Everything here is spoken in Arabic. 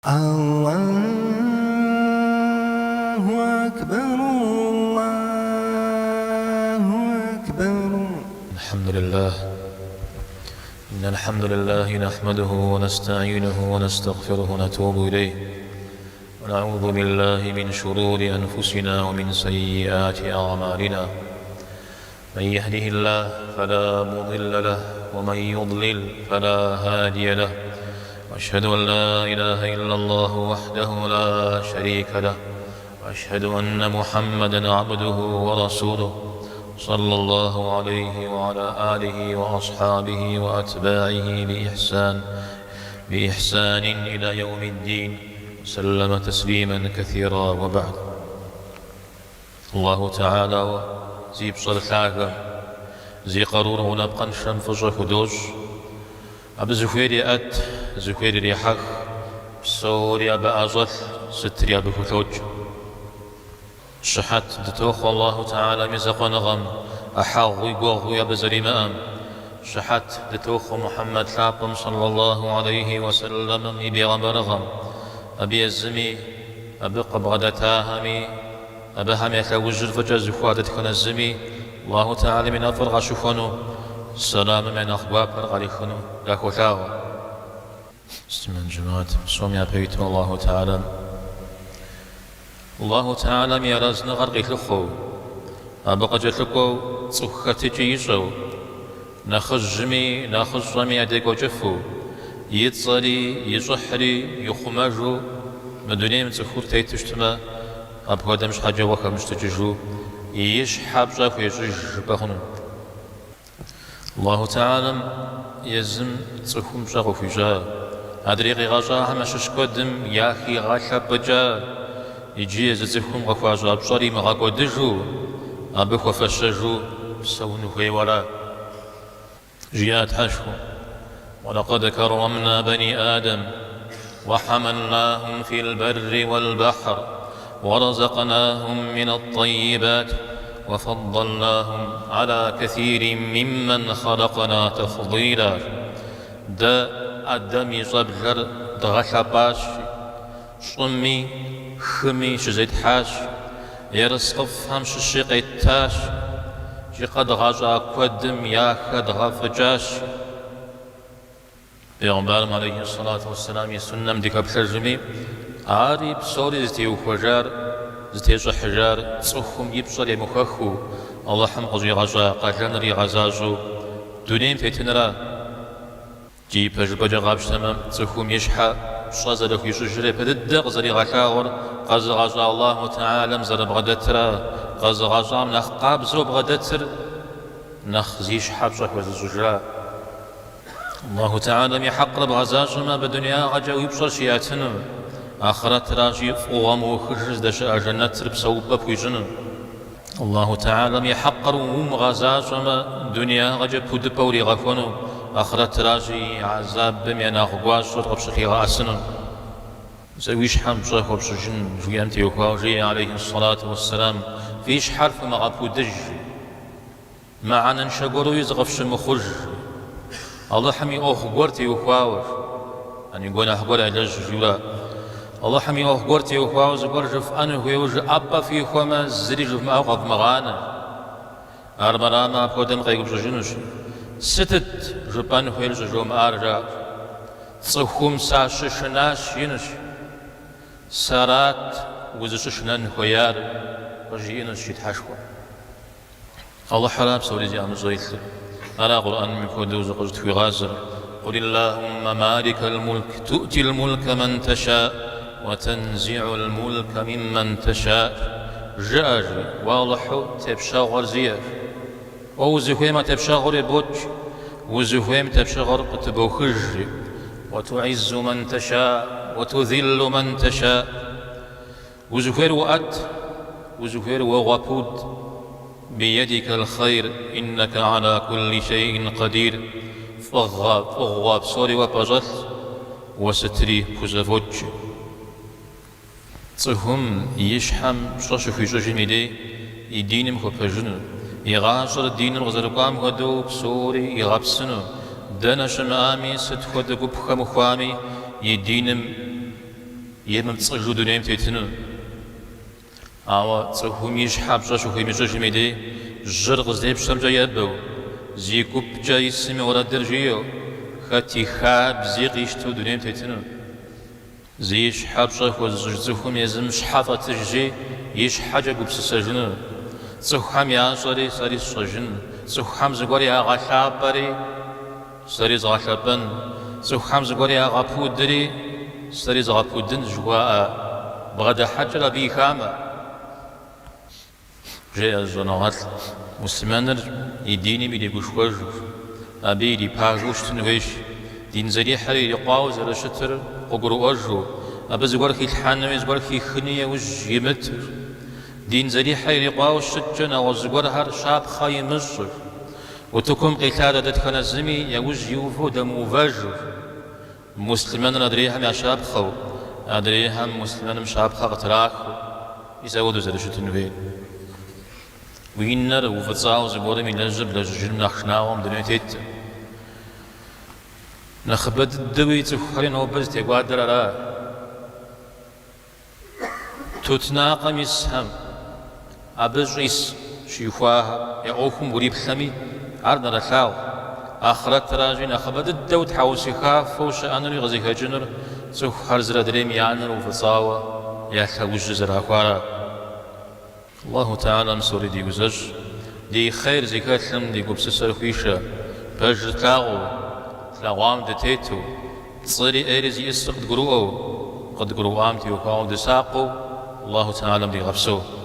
الله أكبر الله أكبر. الحمد لله. إن الحمد لله نحمده ونستعينه ونستغفره ونتوب إليه ونعوذ بالله من شرور أنفسنا ومن سيئات أعمالنا. من يهده الله فلا مضل له ومن يضلل فلا هادي له، وأشهد أن لا إله إلا الله وحده لا شريك له، وأشهد أن محمدًا عبده ورسوله صلى الله عليه وعلى آله وأصحابه وأتباعه بإحسان إلى يوم الدين، سلم تسليما كثيرا. وبعد. الله تعالى زي بصر ثاقة زي قرور ونبقى نشرم فجر خدوش أب زخيري زخيري ريحك بصوري أب أزل ستري أب كثوج شحت دتوخ الله تعالى مزق نغم أحاغي قوغي أب زريمام شحت دتوخ محمد ثابم صلى الله عليه وسلم إبي غمرغم أبي الزمي أبي قبغدتاهمي أبي همي ثوجر فجز خوادتكن الزمي. الله تعالى من أفرغ شفنو السلام من أخباب فرغليخنو لكو ثاوة استمن جماعة سوميا بيتو. الله تعالى ميرازنا غرقي لخو أبقى جثكو صخة جيشو نخز رمي أديكو جفو يتصلي يصحري يخمجو مدنيا من تخور تيتشتما أبقى دمش حاجة وخا مشتججو يشحب جاف ويجج بخنو. الله تعالى يزم تخوم شغو في جا أدريقي غاجا همش شكودم ياخي غاشا بجا يجي زتخوم غفاجا بشاري مغاقو دجو أبخو فشجو بسونو في ولا جيات حشو. ولقد كرمنا بني آدم وحملناهم في البر والبحر ورزقناهم من الطيبات وفضلناهم على كثير ممن خلقنا تفضيلا. دا أدمي صبجر دغشباش صمي خمي شزيت حاش يرسقف همش الشقيتاش قد غاجا قدم يا قد غفجاش. پیغمبر عليه الصلاة والسلام يسنم ديك بترجمي عاري بصوري زتي وخجار زتي حجار صخم يبصر مخخو الله حم قضي غزا قجن ري غزاجو دونيم فتنرا جي بجبج غابشتما صخم يشحى صزر في شجرة بدد غزري غشاور قز غزا الله تعالى مزر بغدترا قز غزا من أخقاب زو بغدتر نخزيش حبشك وزجرا. الله تعالى يحقرب غزاجما بدنيا غجا ويبصر شياتنا آخرت راجي فوغم وخرج دشاء جنة بسوبة بوجن. الله تعالى يحقر غزاجما دنيا غجا بود بوري غفونو آخرت راجي عذاب بمينا غواش وطبشخي غاسنا زويش حم شيخ وبشجن جويانتي وخواجي عليه الصلاة والسلام فيش حرف مغابودج معنا نشقرو يزغفش مخرج. الله حمي أخ قرتي وخواوش أن يقول أخبر أجلج جولا. الله حمي أخ قرتي وخواوش قرجف أنا ويوج أبا في خما زريج ما أخذ مغانا أرمرانا أخذن قيقب جنوش ستت جبان ويلج جوم أرجع صخوم ساششناش ينش سارات وزششنان خيار وجينش يتحشوا. الله حرام سوري زي أنا زيت أنا قرآن من كودوز قلت في غازر قل اللهم مالك الملك تؤتي الملك من تشاء وتنزع الملك ممن تشاء. جاجي واضح تبشاغر زياج ووزهيم تبشاغر بوج وزهيم تبشاغر قتبوخج وتعز من تشاء وتذل من تشاء. وزهير وأت وزهير وغبود بيدك الخير إنك على كل شيء قدير. فغاب صوري وبجث وستري بوزفوج صهم يشحم شرش في جوج ميدي يدينم خبجن يغاشر الدين الغزرقام غدو بصوري يغبسنو دنا شمامي ست خود بخم خوامي يدينم емыпцӏыжу дунейм тетыну. Ауэ цӏыхум и щхьэ пщӏэ щыхуимыщӏыжым и дей жьыр къыздепщэмкӏэ ебэу, зи гупкӏэ исми уэрэдыр жиӏэу, хэт и хабзи къищтэу дунейм тетыну. Зи щхьэ пщӏэ хуэзыщӏыж цӏыхум езым щхьэ фӏэтыжри и щхьэкӏэ гупсысэжыну. Цӏыхухэм ящӏэри сэри сщӏэжын, цӏыхухэм зыгуэр ягъэлъапӏэри сэри згъэлъэпӏэн, цӏыхухэм зыгуэр ягъэпудри сэри згъэпудын жыхуаӏэ бгъэдыхьэкӏэр абы и хамэ. Жеӏэ щӏэныгъэлӏ, мусульманыр и диным иригушхуэжу, абы ирипажэу щытын хуейщ. Дин зэрихьыр ирикъуауэ зэрыщытыр къыгурыӏуэжу, абы зыгуэр хилъхьэнуи зыгуэр хихыни яужь имытыр. Дин зэрихьыр ирикъуауэ щыткӏэ нэгъуэщӏ зыгуэрхэр щапхъэ имыщӏыр. Утыкум къилъадэ дэтхэнэ зыми яужь иувэу дэмыувэжыр. Мусульманыр адрейхэм ящапхъэу, адрейхэм мусульманым щапхъэ къытрахыу, исауэду зэрыщытын хуейр. Уи нэр уфӏыцӏауэ зыгуэрым и лэжьыр блэжьыжыным нэхъ шынагъуэм дуней тетэ. Нэхъыбэ дыдэуи цӏыхухэри нобэ зытекӏуадэр ара. Тутнакъэм исхэм абы щӏис щихуахэр я ӏуэхум уриплъэми ар нэрылъагъу. Ахърэтыращи нэхъыбэ дыдэу тхьэусыхафэу щыӏэнури къызыхэкӏынур цӏыхухэр зыр адрейм я нэр уфӏыцӏауэ я лъэужьыр зэрахуара. Аллаху Теалэ псори ди гузэщӏ, ди хъер зыхэлъым ди гупсысэр хуишэ, пэжыр тлъагъуу, тлъэгъуам дытету, пцӏыри ӏейри зиӏысыр къыдгурыӏуэу, къыдгурыӏуам теухуауэ дысакъыу, Аллаху Теалэм дигъэпсэу.